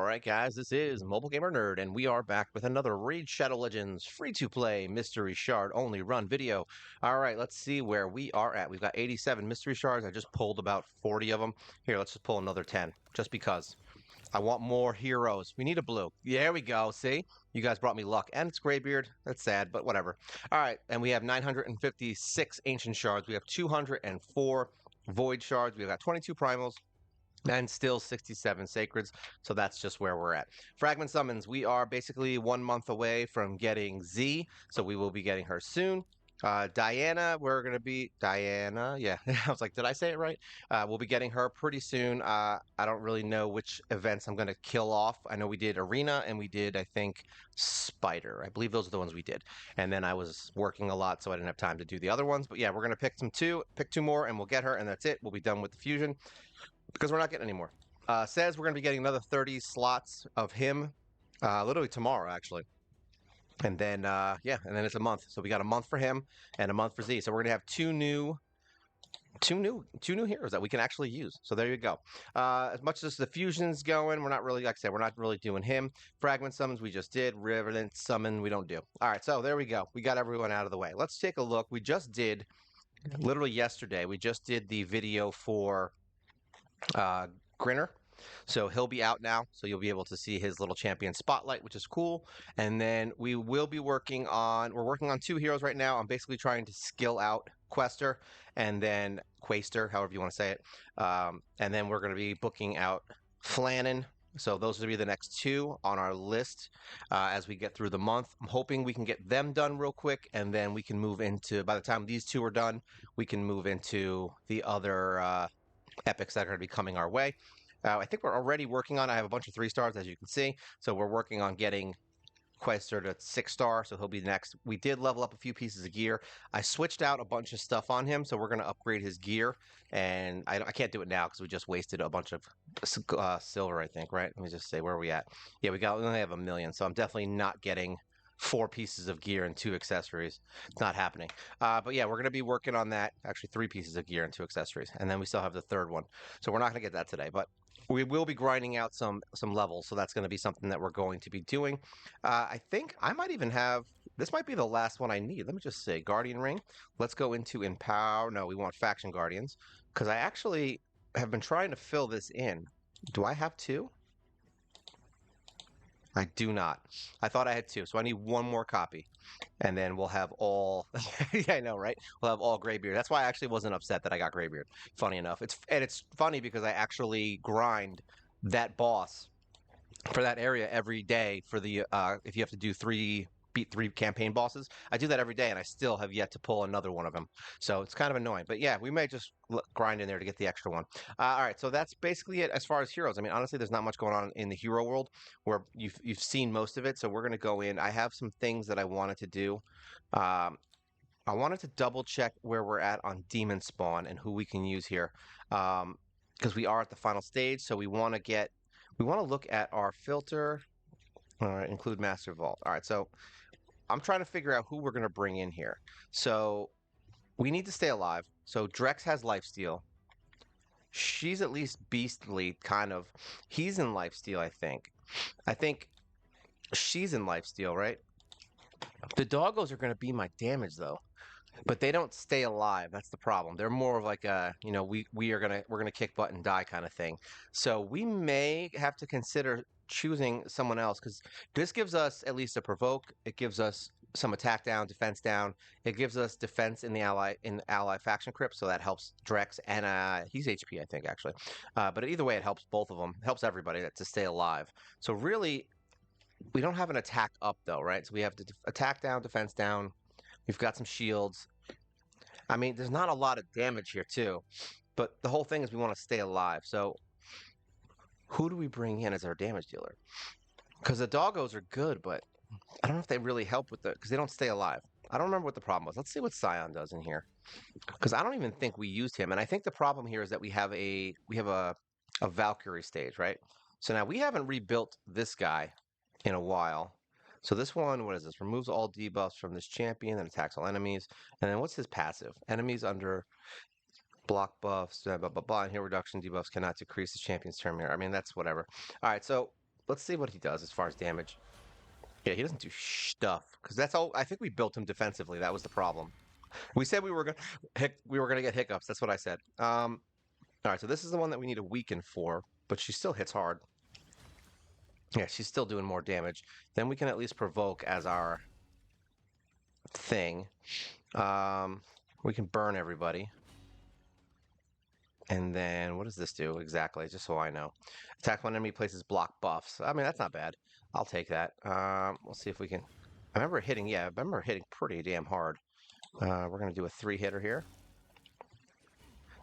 Alright guys, this is MobileGamerNerd, and we are back with another Raid Shadow Legends free-to-play mystery shard only run video. Alright, let's see where we are at. We've got 87 mystery shards. I just pulled about 40 of them. Here, let's just pull another 10, just because. I want more heroes. We need a blue. There we go, see? You guys brought me luck. And it's Greybeard. That's sad, but whatever. Alright, and we have 956 ancient shards. We have 204 void shards. We've got 22 primals and still 67 sacreds, so that's just where we're at. Fragment summons, we are basically 1 month away from getting Z, so we will be getting her soon. Diana, we're going to be Diana. Yeah, I was like, did I say it right? We'll be getting her pretty soon. I don't really know which events I'm going to kill off. I know we did Arena and we did, I think, Spider. I believe those are the ones we did. And then I was working a lot, so I didn't have time to do the other ones. But yeah, we're going to pick two more, and we'll get her, and that's it. We'll be done with the fusion because we're not getting any more. Says we're going to be getting another 30 slots of him literally tomorrow, actually. And then, yeah, and then it's a month. So we got a month for him and a month for Z. So we're going to have two new heroes that we can actually use. So there you go. As much as the fusion's going, we're not really, like I said, we're not really doing him. Fragment summons we just did. Revenant summon we don't do. All right, so there we go. We got everyone out of the way. Let's take a look. We just did, literally yesterday, we just did the video for Grinner. So he'll be out now, so you'll be able to see his little champion spotlight, which is cool. And then we will be working on, we're working on 2 heroes right now. I'm basically trying to skill out Quester and then Quaster, however you want to say it. And then we're going to be booking out Flannan. So those will be the next 2 on our list as we get through the month. I'm hoping we can get them done real quick, and then we can move into, by the time these 2 are done, we can move into the other epics that are going to be coming our way. I think we're already working on, I have a bunch of 3 stars, as you can see. So we're working on getting Quester to 6 star, so he'll be next. We did level up a few pieces of gear. I switched out a bunch of stuff on him, so we're going to upgrade his gear. And I can't do it now because we just wasted a bunch of silver, I think, right? Let me just say, where are we at? Yeah, we only have 1 million, so I'm definitely not getting 4 pieces of gear and 2 accessories. It's not happening. But yeah, we're going to be working on that. Actually, 3 pieces of gear and 2 accessories. And then we still have the 3rd one. So we're not going to get that today. But we will be grinding out some levels. So that's going to be something that we're going to be doing. I think I might even have, this might be the last one I need. Let me just say, Guardian Ring. Let's go into Empower. No, we want Faction Guardians. Because I actually have been trying to fill this in. Do I have 2? I do not. I thought I had 2, so I need 1 more copy. And then we'll have all, yeah, I know, right? We'll have all Greybeard. That's why I actually wasn't upset that I got Greybeard. Funny enough. It's funny because I actually grind that boss for that area every day for the, if you have to do beat 3 campaign bosses. I do that every day, and I still have yet to pull another one of them. So it's kind of annoying. But yeah, we may just grind in there to get the extra one. All right, so that's basically it as far as heroes. I mean, honestly, there's not much going on in the hero world where you've seen most of it. So we're going to go in. I have some things that I wanted to do. I wanted to double check where we're at on Demonspawn and who we can use here, because we are at the final stage. So we want to look at our filter. All right, include Master Vault. All right, so I'm trying to figure out who we're going to bring in here. So we need to stay alive. So Drex has lifesteal. She's at least beastly, kind of. He's in lifesteal, I think. I think she's in lifesteal, right? The doggos are going to be my damage, though. But they don't stay alive. That's the problem. They're more of like a, you know, we're gonna kick butt and die kind of thing. So we may have to consider choosing someone else, because this gives us at least a provoke. It gives us some attack down, defense down. It gives us defense in the ally faction crypt, so that helps Drex, and he's HP, I think, actually. But either way, it helps both of them. It helps everybody to stay alive. So really, we don't have an attack up though, right? So we have to attack down, defense down. We've got some shields. I mean, there's not a lot of damage here, too. But the whole thing is we want to stay alive. So who do we bring in as our damage dealer? Because the doggos are good, but I don't know if they really help with because they don't stay alive. I don't remember what the problem was. Let's see what Scion does in here. Because I don't even think we used him. And I think the problem here is that we have a Valkyrie stage, right? So now we haven't rebuilt this guy in a while. So this one, what is this? Removes all debuffs from this champion and attacks all enemies. And then what's his passive? Enemies under block buffs, blah, blah, blah, blah. And here reduction debuffs cannot decrease the champion's turn here. I mean, that's whatever. All right, so let's see what he does as far as damage. Yeah, he doesn't do stuff because that's all. I think we built him defensively. That was the problem. We said we were gonna get hiccups. That's what I said. All right, so this is the one that we need a weaken for, but she still hits hard. Yeah, she's still doing more damage. Then we can at least provoke as our thing. Um, we can burn everybody. And then what does this do exactly? Just so I know. Attack when enemy places block buffs. I mean, that's not bad. I'll take that. We'll see if we can. I remember hitting pretty damn hard. We're gonna do a 3-hitter here.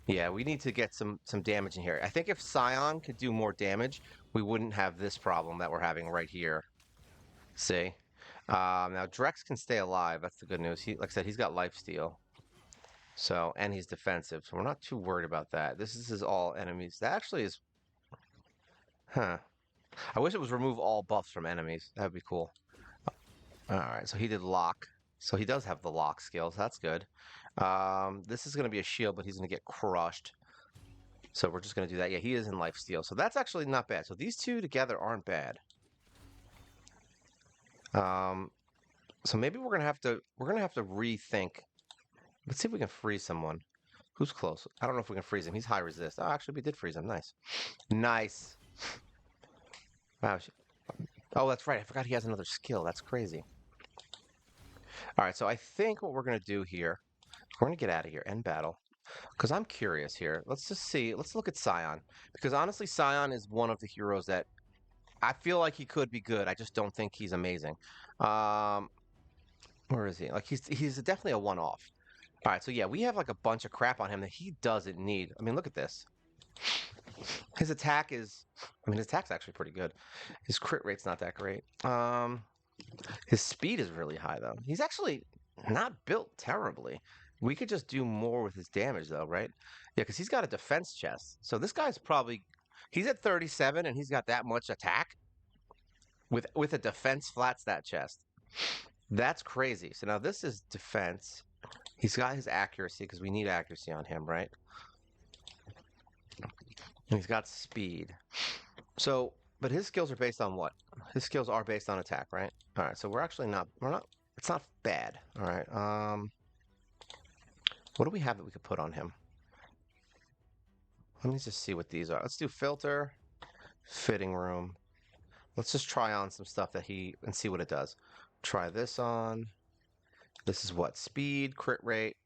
Yeah, we need to get some damage in here. I think if Scion could do more damage, we wouldn't have this problem that we're having right here. See? Now Drex can stay alive. That's the good news. Like I said, he's got lifesteal. So, and he's defensive. So we're not too worried about that. This is all enemies. That actually is, huh. I wish it was remove all buffs from enemies. That would be cool. All right, so he did lock. So he does have the lock skills. That's good. This is going to be a shield, but he's going to get crushed. So we're just going to do that. Yeah, he is in lifesteal. So that's actually not bad. So these two together aren't bad. So maybe we're gonna have to rethink. Let's see if we can freeze someone. Who's close? I don't know if we can freeze him. He's high resist. Oh, actually, we did freeze him. Nice, nice. Wow. Oh, that's right. I forgot he has another skill. That's crazy. All right, so I think what we're gonna do here, we're gonna get out of here, end battle, because I'm curious here. Let's just see. Let's look at Scion, because honestly, Scion is one of the heroes that I feel like he could be good. I just don't think he's amazing. Where is he? Like he's definitely a one-off. All right, so yeah, we have like a bunch of crap on him that he doesn't need. I mean, look at this. His attack is, I mean, his attack's actually pretty good. His crit rate's not that great. His speed is really high though. He's actually not built terribly. We could just do more with his damage though, right? Yeah, because he's got a defense chest. So this guy's probably, he's at 37 and he's got that much attack with a defense flat stat chest. That's crazy. So now this is defense. He's got his accuracy because we need accuracy on him, right? And he's got speed. So, but his skills are based on what? His skills are based on attack, right? All right. So we're not. It's not bad. All right. What do we have that we could put on him? Let me just see what these are. Let's do filter, fitting room. Let's just try on some stuff and see what it does. Try this on. This is what? Speed, crit rate.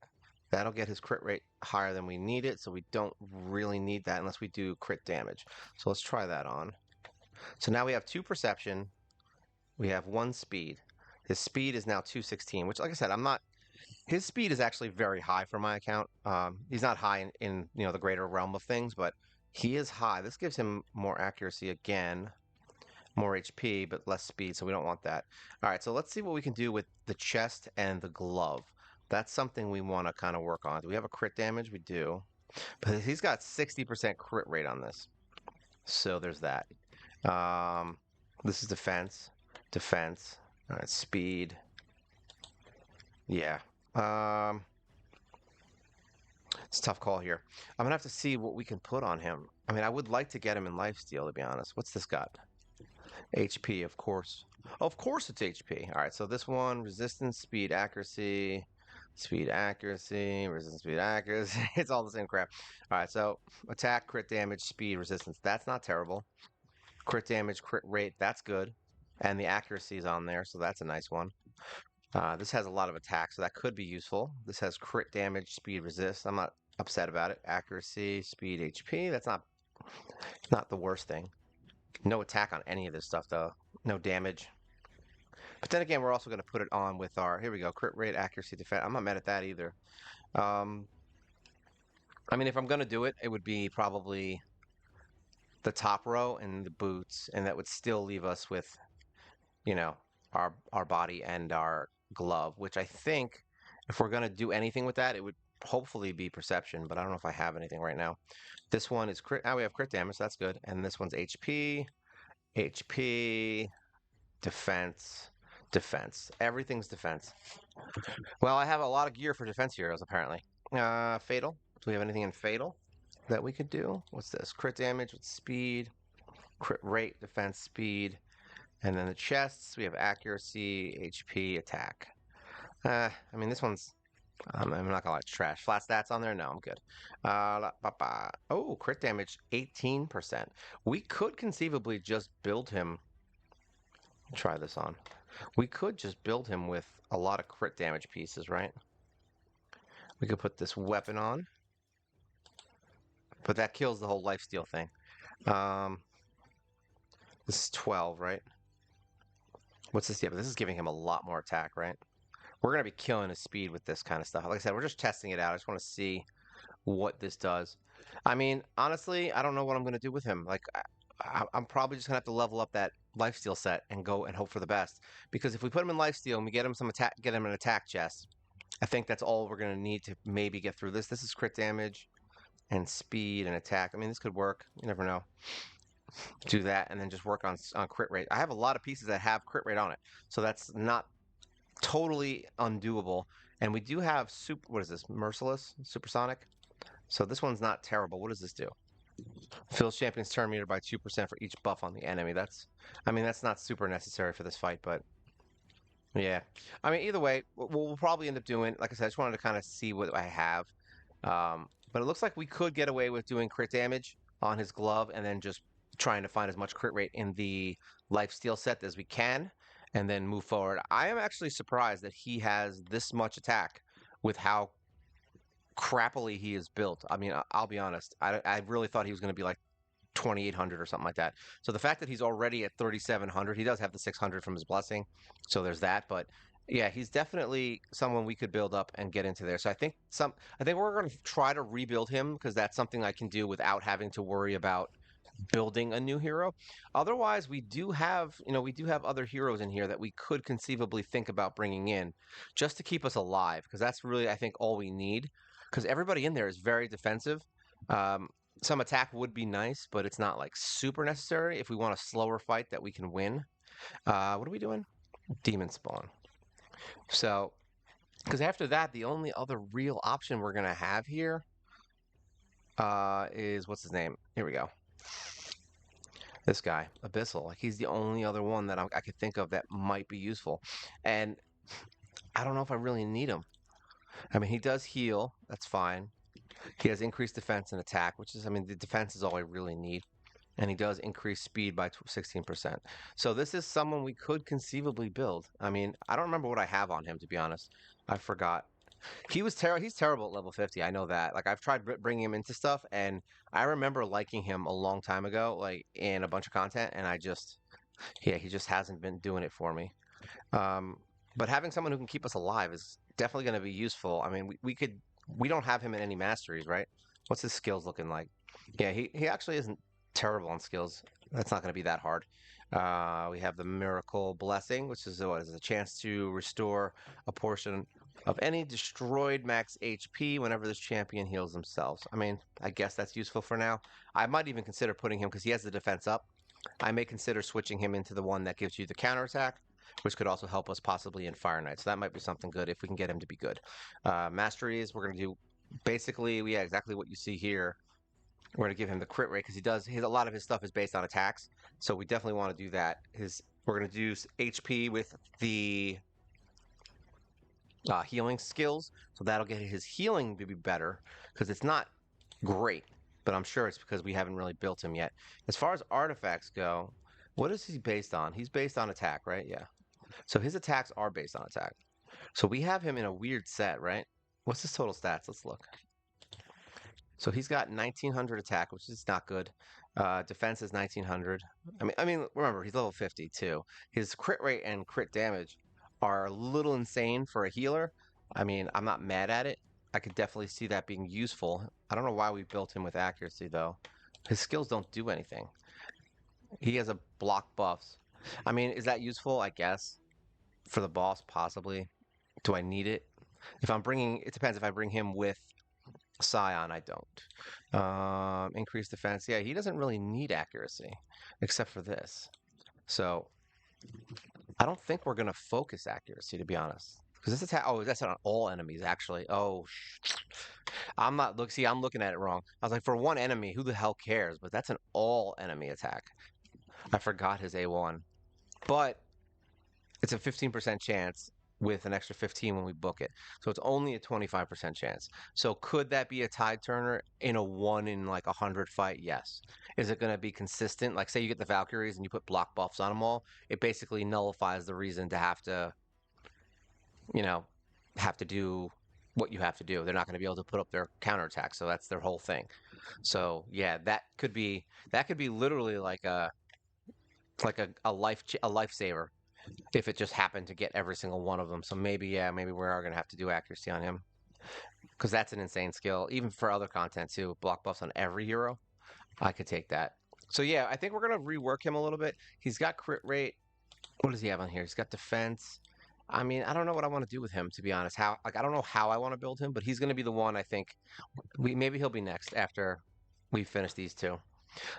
That'll get his crit rate higher than we need it, so we don't really need that unless we do crit damage. So let's try that on. So now we have 2 perception. We have 1 speed. His speed is now 216, which, like I said, his speed is actually very high for my account. He's not high in the greater realm of things, but he is high. This gives him more accuracy again. More HP, but less speed, so we don't want that. All right, so let's see what we can do with the chest and the glove. That's something we want to kind of work on. Do we have a crit damage? We do. But he's got 60% crit rate on this. So there's that. This is defense. Defense. All right, speed. Yeah. It's a tough call here. I'm going to have to see what we can put on him. I mean, I would like to get him in lifesteal, to be honest. What's this got? HP, of course. Of course it's HP. All right, so this one, resistance, speed, accuracy, resistance, speed, accuracy. It's all the same crap. All right, so attack, crit damage, speed, resistance. That's not terrible. Crit damage, crit rate, that's good. And the accuracy is on there, so that's a nice one. This has a lot of attack, so that could be useful. This has crit damage, speed, resist. I'm not upset about it. Accuracy, speed, HP. That's not the worst thing. No attack on any of this stuff, though. No damage. But then again, we're also going to put it on with our, here we go, crit rate, accuracy, defense. I'm not mad at that either. I mean, if I'm going to do it, it would be probably the top row and the boots, and that would still leave us with, our body and our glove, which I think if we're going to do anything with that, it would hopefully be perception, but I don't know if I have anything right now. This one is crit. Now we have crit damage. So that's good. And this one's HP, defense, defense. Everything's defense. Well, I have a lot of gear for defense heroes, apparently. Fatal. Do we have anything in fatal that we could do? What's this? Crit damage with speed. crit rate, defense, speed, and then the chests, we have accuracy, HP, attack. I mean, this one's, I'm not gonna lie, it's trash. Flat stats on there? No, I'm good. Oh, crit damage, 18%. We could conceivably just build him. Try this on. We could just build him with a lot of crit damage pieces, right? We could put this weapon on, but that kills the whole lifesteal thing. Um, this is 12, right? What's this? Yeah, but this is giving him a lot more attack, right? We're going to be killing his speed with this kind of stuff. Like I said, we're just testing it out. I just want to see what this does. I mean, honestly, I don't know what I'm going to do with him. Like, I'm probably just going to have to level up that lifesteal set and go and hope for the best. Because if we put him in lifesteal and we get him some attack, get him an attack chest, I think that's all we're going to need to maybe get through this. This is crit damage and speed and attack. I mean, this could work. You never know. Do that and then just work on crit rate. I have a lot of pieces that have crit rate on it, so that's not totally undoable. And we do have what is this? Merciless, supersonic. So this one's not terrible. What does this do? Fills champion's turn meter by 2% for each buff on the enemy. I mean, that's not super necessary for this fight, but yeah. I mean, either way, we'll probably end up doing, like I said, I just wanted to kind of see what I have. But it looks like we could get away with doing crit damage on his glove and then just trying to find as much crit rate in the lifesteal set as we can and then move forward. I am actually surprised that he has this much attack with how crappily he is built. I mean, I'll be honest. I really thought he was going to be like 2,800 or something like that. So the fact that he's already at 3,700, he does have the 600 from his blessing. So there's that. But yeah, he's definitely someone we could build up and get into there. So I think we're going to try to rebuild him because that's something I can do without having to worry about building a new hero. Otherwise, we do have other heroes in here that we could conceivably think about bringing in just to keep us alive because that's really, I think, all we need because everybody in there is very defensive. Um, some attack would be nice, but it's not like super necessary if we want a slower fight that we can win. What are we doing? Demonspawn. So, because after that, the only other real option we're going to have here is what's his name? Here we go. This guy, Abyssal. Like he's the only other one that I could think of that might be useful. And I don't know if I really need him. I mean, he does heal. That's fine. He has increased defense and attack, which is, I mean, the defense is all I really need. And he does increase speed by 16%. So this is someone we could conceivably build. I mean, I don't remember what I have on him, to be honest. I forgot. He's terrible at level 50. I know that. Like I've tried bringing him into stuff, and I remember liking him a long time ago, like in a bunch of content, and yeah, he just hasn't been doing it for me. Um, but having someone who can keep us alive is definitely going to be useful. I mean, we don't have him in any masteries, right? What's his skills looking like? Yeah, he actually isn't terrible on skills. That's not going to be that hard. We have the Miracle Blessing, which is what is a chance to restore a portion of any destroyed max HP whenever this champion heals themselves. I mean, I guess that's useful for now. I might even consider putting him because he has the defense up. I may consider switching him into the one that gives you the counterattack, which could also help us possibly in Fire Knight. So that might be something good if we can get him to be good. Masteries, we're going to do basically, yeah, exactly what you see here. We're going to give him the crit rate because a lot of his stuff is based on attacks. So we definitely want to do that. We're going to do HP with the healing skills. So that'll get his healing to be better because it's not great, but I'm sure it's because we haven't really built him yet. As far as artifacts go, what is he based on? He's based on attack, right? Yeah. So his attacks are based on attack. So we have him in a weird set, right? What's his total stats? Let's look. So he's got 1900 attack, which is not good. Defense is 1900. I mean, remember he's level 50 too. His crit rate and crit damage are a little insane for a healer. I mean, I'm not mad at it. I could definitely see that being useful. I don't know why we built him with accuracy though. His skills don't do anything. He has a block buffs. I mean, is that useful? I guess for the boss possibly. Do I need it? It depends if I bring him with Scion, I don't. Increased defense. Yeah, he doesn't really need accuracy, except for this. So I don't think we're gonna focus accuracy, to be honest. Because this attack. Oh, that's on all enemies, actually. Oh, I'm not. See, I'm looking at it wrong. I was like, for one enemy, who the hell cares? But that's an all enemy attack. I forgot his A1, but it's a 15% chance with an extra 15 when we book it. So it's only a 25% chance. So could that be a tide turner in a 1 in like 100 fight? Yes. Is it going to be consistent? Like say you get the Valkyries and you put block buffs on them all, it basically nullifies the reason to have to, you know, have to do what you have to do. They're not going to be able to put up their counterattack. So that's their whole thing. So yeah, that could be literally like a a lifesaver if it just happened to get every single one of them. So maybe, yeah, maybe we are going to have to do accuracy on him because that's an insane skill. Even for other content too, block buffs on every hero, I could take that. So yeah, I think we're going to rework him a little bit. He's got crit rate. What does he have on here? He's got defense. I mean, I don't know what I want to do with him, to be honest. How, like, I don't know how I want to build him, but he's going to be the one I think maybe he'll be next after we finish these two.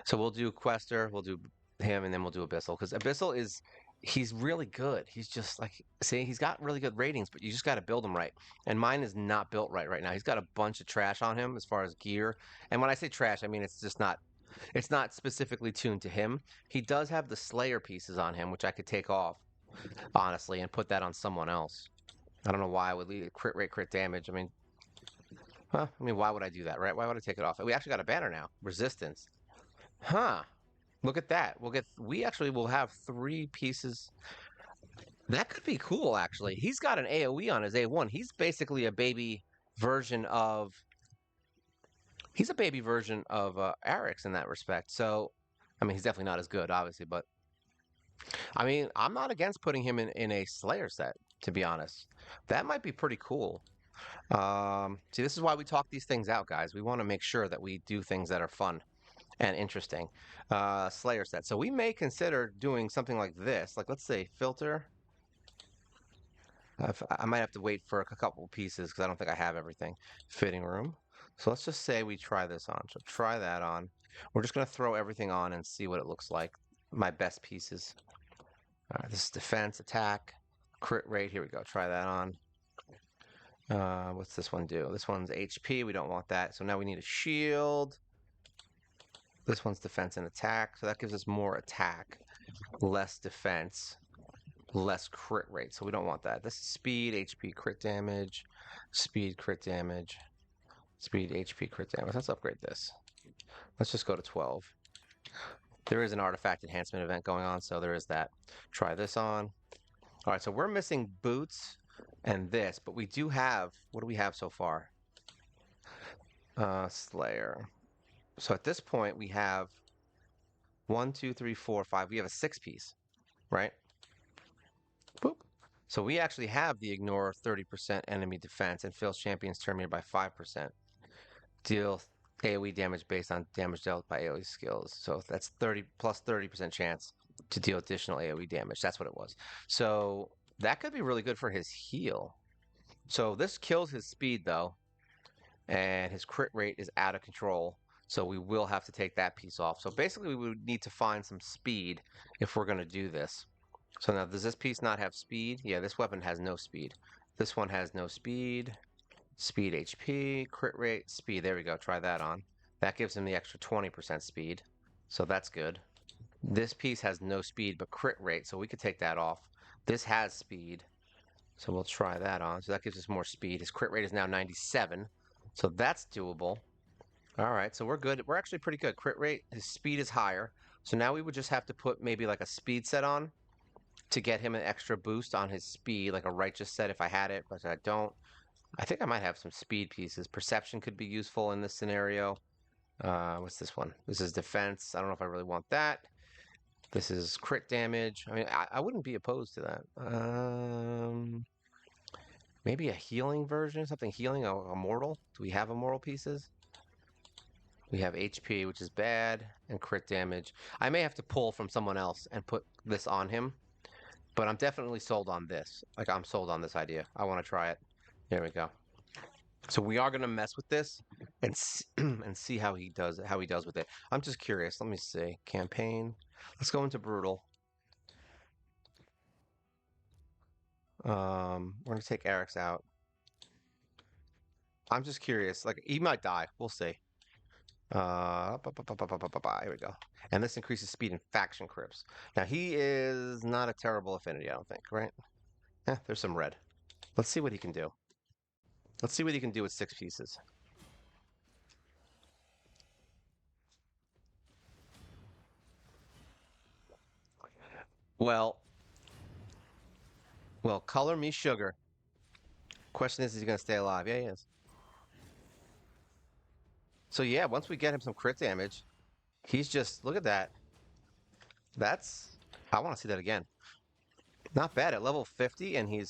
So we'll do Quester, we'll do him, and then we'll do Abyssal because Abyssal is he's really good. He's just like see, he's got really good ratings, but you just got to build him right. And mine is not built right now. He's got a bunch of trash on him as far as gear. And when I say trash, I mean it's not specifically tuned to him. He does have the Slayer pieces on him, which I could take off honestly and put that on someone else. I don't know why I would leave crit rate, crit damage. I mean, why would I do that, right? Why would I take it off? We actually got a banner now. Resistance. Huh. Look at that. We actually will have 3 pieces. That could be cool, actually. He's got an AoE on his A1. Version of he's a baby version of Arix in that respect. So, I mean, he's definitely not as good, obviously, but I mean, I'm not against putting him in a Slayer set, to be honest. That might be pretty cool. See, this is why we talk these things out, guys. We want to make sure that we do things that are fun and interesting. Slayer set. So we may consider doing something like this. Like, let's say filter. I might have to wait for a couple pieces because I don't think I have everything. Fitting room. So let's just say we try this on. So try that on. We're just going to throw everything on and see what it looks like. My best pieces. All right, this is defense, attack, crit rate. Here we go. Try that on. What's this one do? This one's HP. We don't want that. So now we need a shield. This one's defense and attack. So that gives us more attack, less defense, less crit rate. So we don't want that. This is speed, HP, crit damage, speed, crit damage, speed, HP, crit damage. Let's upgrade this. Let's just go to 12. There is an artifact enhancement event going on, so there is that. Try this on. All right, so we're missing boots and this, but we do have, what do we have so far? Slayer. So at this point, we have 1, 2, 3, 4, 5. We have a 6-piece, right? Boop. So we actually have the ignore 30% enemy defense and fills champions terminated by 5%. Deal AoE damage based on damage dealt by AoE skills. So that's 30 plus 30% chance to deal additional AoE damage. That's what it was. So that could be really good for his heal. So this kills his speed though, and his crit rate is out of control. So we will have to take that piece off. So basically we would need to find some speed if we're going to do this. So now does this piece not have speed? Yeah, this weapon has no speed. This one has no speed. Speed HP, crit rate, speed. There we go. Try that on. That gives him the extra 20% speed. So that's good. This piece has no speed but crit rate, so we could take that off. This has speed, so we'll try that on. So that gives us more speed. His crit rate is now 97, so that's doable. All right, so we're good. We're actually pretty good. Crit rate, his speed is higher. So now we would just have to put maybe like a speed set on to get him an extra boost on his speed, like a righteous set if I had it, but I don't. I think I might have some speed pieces. Perception could be useful in this scenario. What's this one? This is defense. I don't know if I really want that. This is crit damage. I mean, I wouldn't be opposed to that. Maybe a healing version, something healing, a mortal. Do we have immortal pieces? We have HP, which is bad, and crit damage. I may have to pull from someone else and put this on him, but I'm definitely sold on this. Like, I'm sold on this idea. I want to try it. There we go. So we are going to mess with this and and see how he does with it. I'm just curious. Let me see. Campaign. Let's go into brutal. We're going to take Eric's out. I'm just curious. Like, he might die. We'll see. Here we go. And this increases speed in faction crypts. Now he is not a terrible affinity, I don't think, right? There's some red. Let's see what he can do. Let's see what he can do with 6 pieces. Well, well, color me sugar. Question is he going to stay alive? Yeah, he is. So yeah, once we get him some crit damage, he's just look at that. That's I want to see that again. Not bad at level 50, and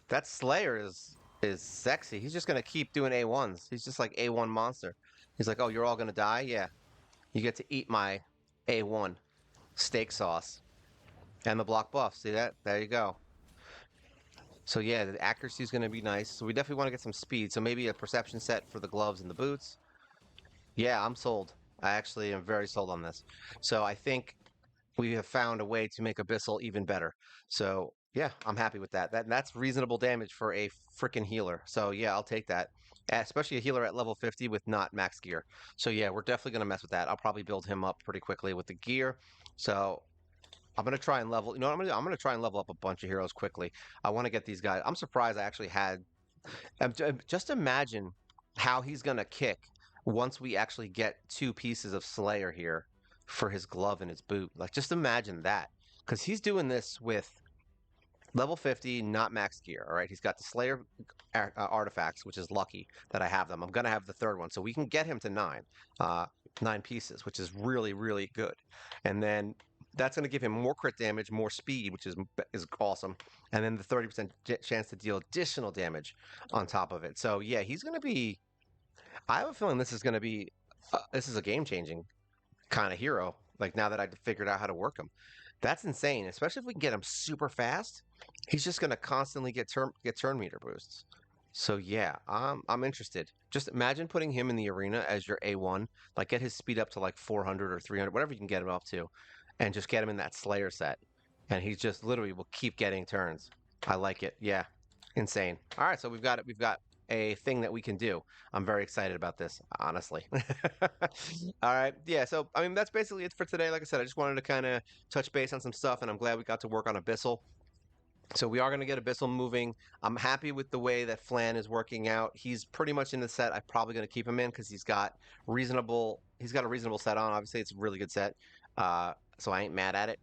that Slayer is sexy. He's just gonna keep doing A1s. He's just like A1 monster. He's like, oh, you're all gonna die? Yeah. You get to eat my A1 steak sauce and the block buff. See that? There you go. So yeah, the accuracy is gonna be nice. So we definitely want to get some speed. So maybe a perception set for the gloves and the boots. Yeah, I'm sold. I actually am very sold on this. So I think we have found a way to make Abyssal even better. So yeah, I'm happy with that. That's reasonable damage for a freaking healer. So yeah, I'll take that. Especially a healer at level 50 with not max gear. So yeah, we're definitely gonna mess with that. I'll probably build him up pretty quickly with the gear. So I'm gonna try and level. You know what I'm gonna do? I'm gonna try and level up a bunch of heroes quickly. I want to get these guys. I'm surprised I actually had just imagine how he's gonna kick once we actually get 2 pieces of Slayer here for his glove and his boot. Like, just imagine that, because he's doing this with level 50, not max gear. All right, he's got the Slayer artifacts, which is lucky that I have them. I'm gonna have the third one, so we can get him to uh, 9 pieces, which is really, really good. And then that's going to give him more crit damage, more speed, which is awesome, and then the 30% chance to deal additional damage on top of it. So yeah, he's going to be. I have a feeling this is going to be. This is a game changing kind of hero. Like now that I figured out how to work him, that's insane. Especially if we can get him super fast, he's just going to constantly get turn meter boosts. So yeah, I'm interested. Just imagine putting him in the arena as your A1, like get his speed up to like 400 or 300, whatever you can get him up to, and just get him in that Slayer set, and he just literally will keep getting turns. I like it. Yeah, insane. All right, so we've got it. We've got a thing that we can do. I'm very excited about this, honestly. All right, yeah. So I mean, that's basically it for today. Like I said, I just wanted to kind of touch base on some stuff, and I'm glad we got to work on Abyssal. So we are going to get Abyssal moving. I'm happy with the way that Flan is working out. He's pretty much in the set. I'm probably going to keep him in because reasonable. He's got a reasonable set on. Obviously, it's a really good set. So I ain't mad at it.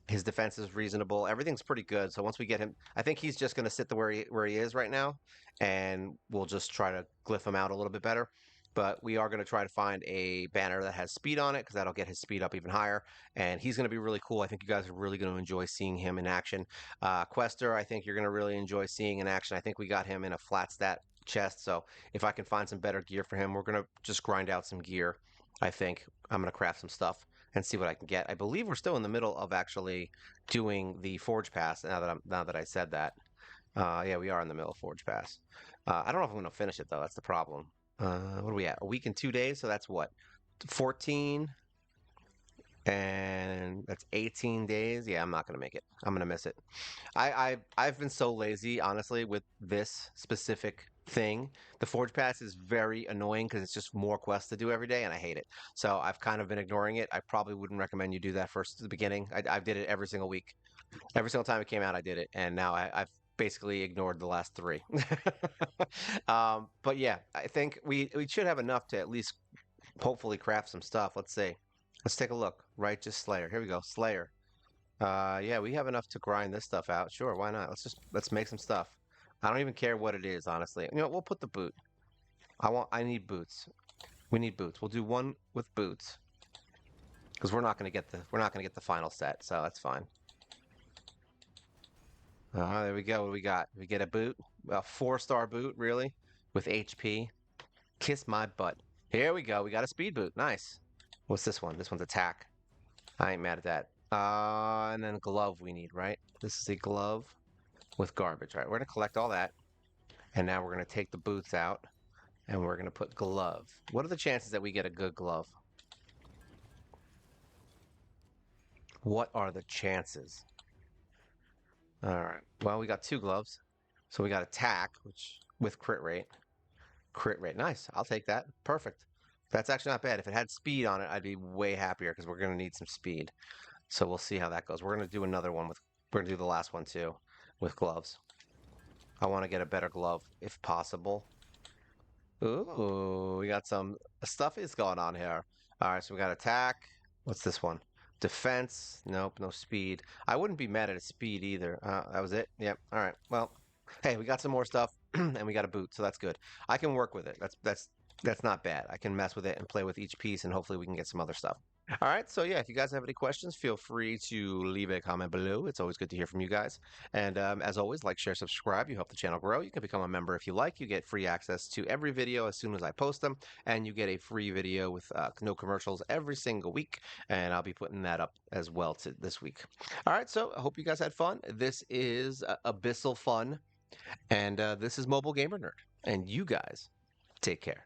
His defense is reasonable. Everything's pretty good. So once we get him, I think he's just going to sit where he is right now, and we'll just try to glyph him out a little bit better. But we are going to try to find a banner that has speed on it because that'll get his speed up even higher. And he's going to be really cool. I think you guys are really going to enjoy seeing him in action. Quester, I think you're going to really enjoy seeing in action. I think we got him in a flat stat chest. So if I can find some better gear for him, we're going to just grind out some gear. I think I'm going to craft some stuff and see what I can get. I believe we're still in the middle of actually doing the Forge Pass. Now that I said that, yeah, we are in the middle of Forge Pass. I don't know if I'm going to finish it though. That's the problem. What are we at? A week and 2 days. So that's what 14, and that's 18 days. Yeah, I'm not going to make it. I'm going to miss it. I've been so lazy, honestly, with this specific thing. The Forge Pass is very annoying because it's just more quests to do every day, and I hate it. So I've kind of been ignoring it. I probably wouldn't recommend you do that first at the beginning. I did it every single week. Every single time it came out, I did it, and now I've basically ignored the last 3. But yeah, I think we should have enough to at least hopefully craft some stuff. Let's see. Let's take a look. Righteous Slayer. Here we go. Slayer. Yeah, we have enough to grind this stuff out. Sure, why not? Let's make some stuff. I don't even care what it is, honestly. You know, we'll put the boot. I need boots. We need boots. We'll do one with boots because we're not gonna get the final set, so that's fine. There we go. What do we got? We get a boot, a 4-star boot, really, with HP. Kiss my butt. Here we go. We got a speed boot. Nice. What's this one? This one's attack. I ain't mad at that. And then glove we need, right? This is a glove with garbage, right? We're gonna collect all that, and now we're gonna take the boots out, and we're gonna put glove. What are the chances that we get a good glove? What are the chances? All right. Well, we got 2 gloves, so we got attack, which with crit rate. Crit rate, nice. I'll take that. Perfect. That's actually not bad. If it had speed on it, I'd be way happier because we're gonna need some speed. So we'll see how that goes. We're gonna do another one with. We're gonna do the last one too, with gloves. I want to get a better glove if possible. Ooh, we got some stuff is going on here. All right, so we got attack. What's this one? Defense. Nope, no speed. I wouldn't be mad at a speed either. That was it. Yep. All right. Well, hey, we got some more stuff, and we got a boot, so that's good. I can work with it. That's not bad. I can mess with it and play with each piece, and hopefully we can get some other stuff. All right, so yeah, if you guys have any questions, feel free to leave a comment below. It's always good to hear from you guys. And as always, like, share, subscribe. You help the channel grow. You can become a member if you like. You get free access to every video as soon as I post them, and you get a free video with no commercials every single week. And I'll be putting that up as well to this week. All right, so I hope you guys had fun. This is Abyssal Fun, and this is Mobile Gamer Nerd. And you guys take care.